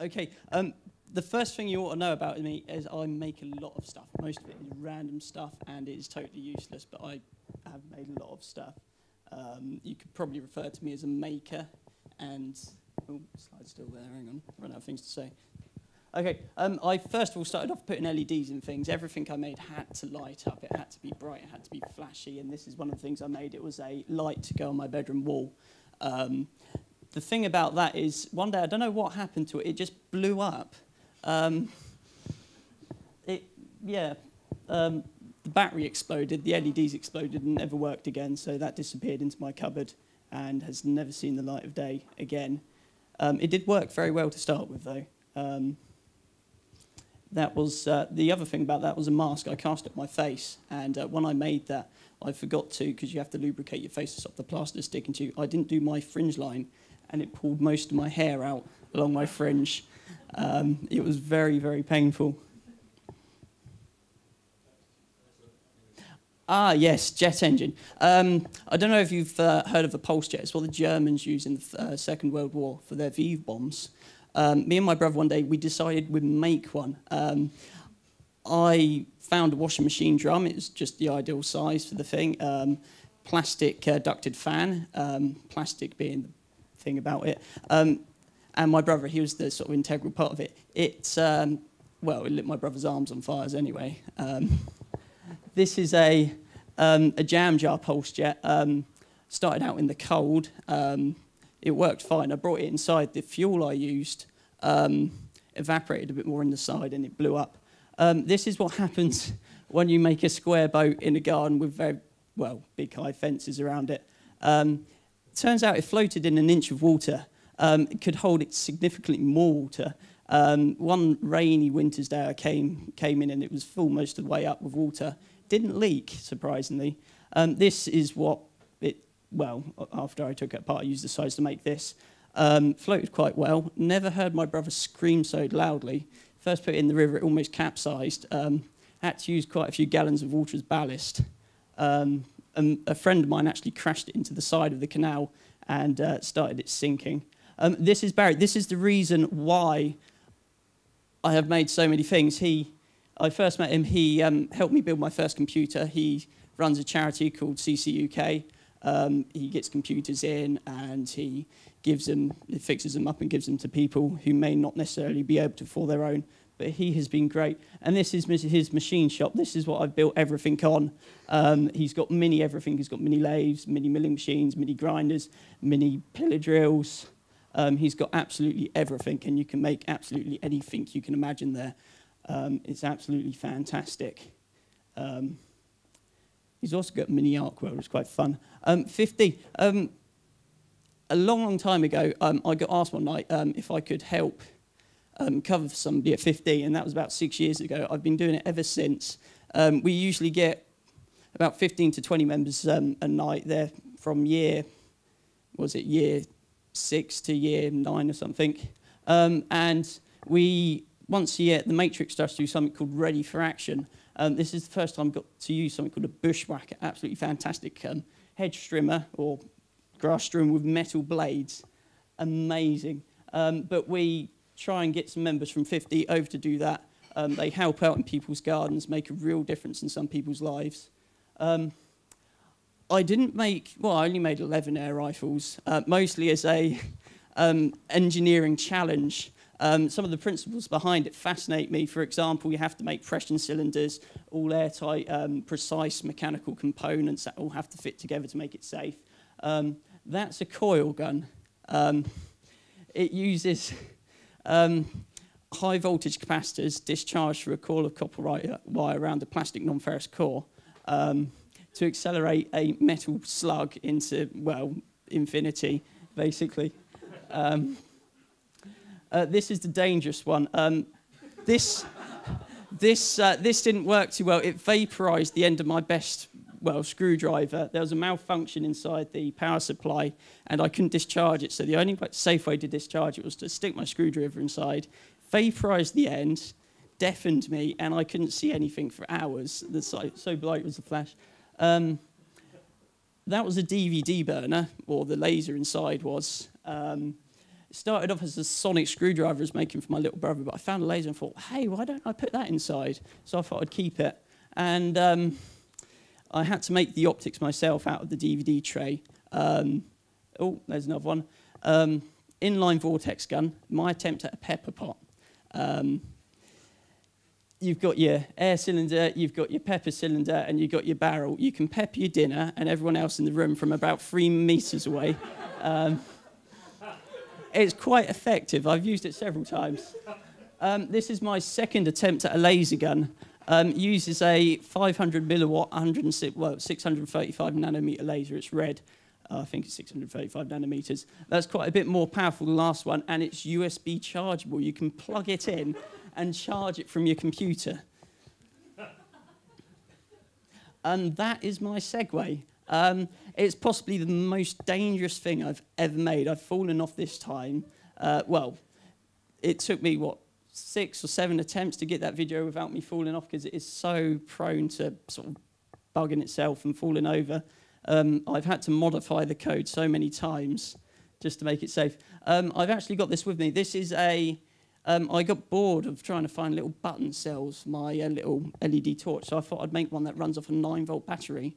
Okay, the first thing you ought to know about me is I make a lot of stuff. Most of it is random stuff and it is totally useless, but I have made a lot of stuff. You could probably refer to me as a maker, and... Oh, slide's still there, hang on, run out of things to say. Okay, I first of all started off putting LEDs in things. Everything I made had to light up, it had to be bright, it had to be flashy, and this is one of the things I made. It was a light to go on my bedroom wall. The thing about that is, one day, I don't know what happened to it, it just blew up. The battery exploded, the LEDs exploded and never worked again, so that disappeared into my cupboard and has never seen the light of day again. It did work very well to start with, though. That was the other thing about that was a mask. I cast it on my face, and when I made that, I forgot to, because you have to lubricate your face to stop the plaster sticking to you. I didn't do my fringe line, and it pulled most of my hair out along my fringe. It was very, very painful. Ah, yes, jet engine. I don't know if you've heard of a pulse jet. It's what the Germans used in the Second World War for their VV bombs. Me and my brother one day, we decided we'd make one. I found a washing machine drum. It was just the ideal size for the thing. Plastic ducted fan, plastic being the thing about it. And my brother, he was the sort of integral part of it. Well, it lit my brother's arms on fire anyway. This is a jam jar pulse jet. Started out in the cold. It worked fine. I brought it inside. The fuel I used evaporated a bit more in the side and it blew up. This is what happens when you make a square boat in a garden with very, well, big high fences around it. Turns out it floated in an inch of water. It could hold it significantly more water. One rainy winter's day I came in and it was full most of the way up with water. Didn't leak, surprisingly. This is what well, after I took it apart, I used the size to make this. Floated quite well. Never heard my brother scream so loudly. First put it in the river, it almost capsized. Had to use quite a few gallons of water as ballast. And a friend of mine actually crashed it into the side of the canal and started it sinking. This is Barry. This is the reason why I have made so many things. I first met him, he helped me build my first computer. He runs a charity called CCUK. He gets computers in and he fixes them up and gives them to people who may not necessarily be able to for their own. But he has been great. And this is his machine shop. This is what I've built everything on. He's got mini everything. He's got mini lathes, mini milling machines, mini grinders, mini pillar drills. He's got absolutely everything, and you can make absolutely anything you can imagine there. It's absolutely fantastic. He's also got a mini arc world, which is quite fun. 50. A long, long time ago, I got asked one night if I could help cover for somebody at 50, and that was about 6 years ago. I've been doing it ever since. We usually get about 15 to 20 members a night. They're from year 6 to year 9 or something. And we, once a year, the Matrix does do something called Ready for Action. This is the first time I got to use something called a bushwhacker, absolutely fantastic hedge trimmer or grass trimmer with metal blades. Amazing. But we try and get some members from 50 over to do that. They help out in people's gardens, make a real difference in some people's lives. I only made 11 air rifles, mostly as a engineering challenge. Some of the principles behind it fascinate me. For example, you have to make pressure cylinders, all airtight, precise mechanical components that all have to fit together to make it safe. That's a coil gun. It uses high voltage capacitors discharged through a coil of copper wire around a plastic non-ferrous core to accelerate a metal slug into, well, infinity, basically. This is the dangerous one. This didn't work too well. It vaporized the end of my best, screwdriver. There was a malfunction inside the power supply, and I couldn't discharge it. So the only safe way to discharge it was to stick my screwdriver inside, vaporize the end, deafened me, and I couldn't see anything for hours. So bright was the flash. That was a DVD burner, or the laser inside was. It started off as a sonic screwdriver I was making for my little brother, but I found a laser and thought, hey, why don't I put that inside? So I thought I'd keep it. And I had to make the optics myself out of the DVD tray. Oh, there's another one. Inline vortex gun, my attempt at a pepper pot. You've got your air cylinder, you've got your pepper cylinder, and you've got your barrel. You can pepper your dinner and everyone else in the room from about 3 meters away. It's quite effective. I've used it several times. This is my second attempt at a laser gun. Uses a 500 milliwatt, 635 nanometer laser. It's red. I think it's 635 nanometers. That's quite a bit more powerful than the last one, and it's USB chargeable. You can plug it in and charge it from your computer. And that is my segue. It's possibly the most dangerous thing I've ever made. I've fallen off this time. Well, it took me, 6 or 7 attempts to get that video without me falling off, because it is so prone to sort of bugging itself and falling over. I've had to modify the code so many times just to make it safe. I've actually got this with me. This is I got bored of trying to find little button cells for my little LED torch, so I thought I'd make one that runs off a 9-volt battery.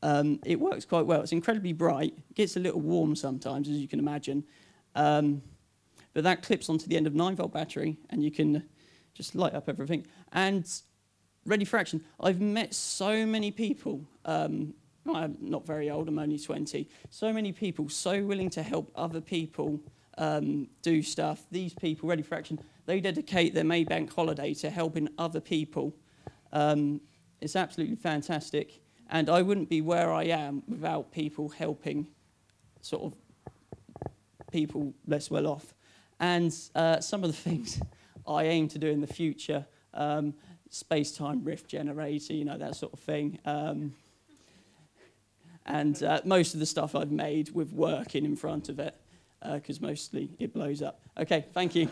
It works quite well. It's incredibly bright. It gets a little warm sometimes, as you can imagine. But that clips onto the end of a 9-volt battery, and you can just light up everything. And ready for action. I've met so many people. I'm not very old, I'm only 20. So many people so willing to help other people do stuff. These people, ready for action, they dedicate their Maybank holiday to helping other people. It's absolutely fantastic. And I wouldn't be where I am without people helping sort of people less well off. And some of the things I aim to do in the future, space-time rift generator, you know, that sort of thing. And most of the stuff I've made with working in front of it, because mostly it blows up. Okay, thank you.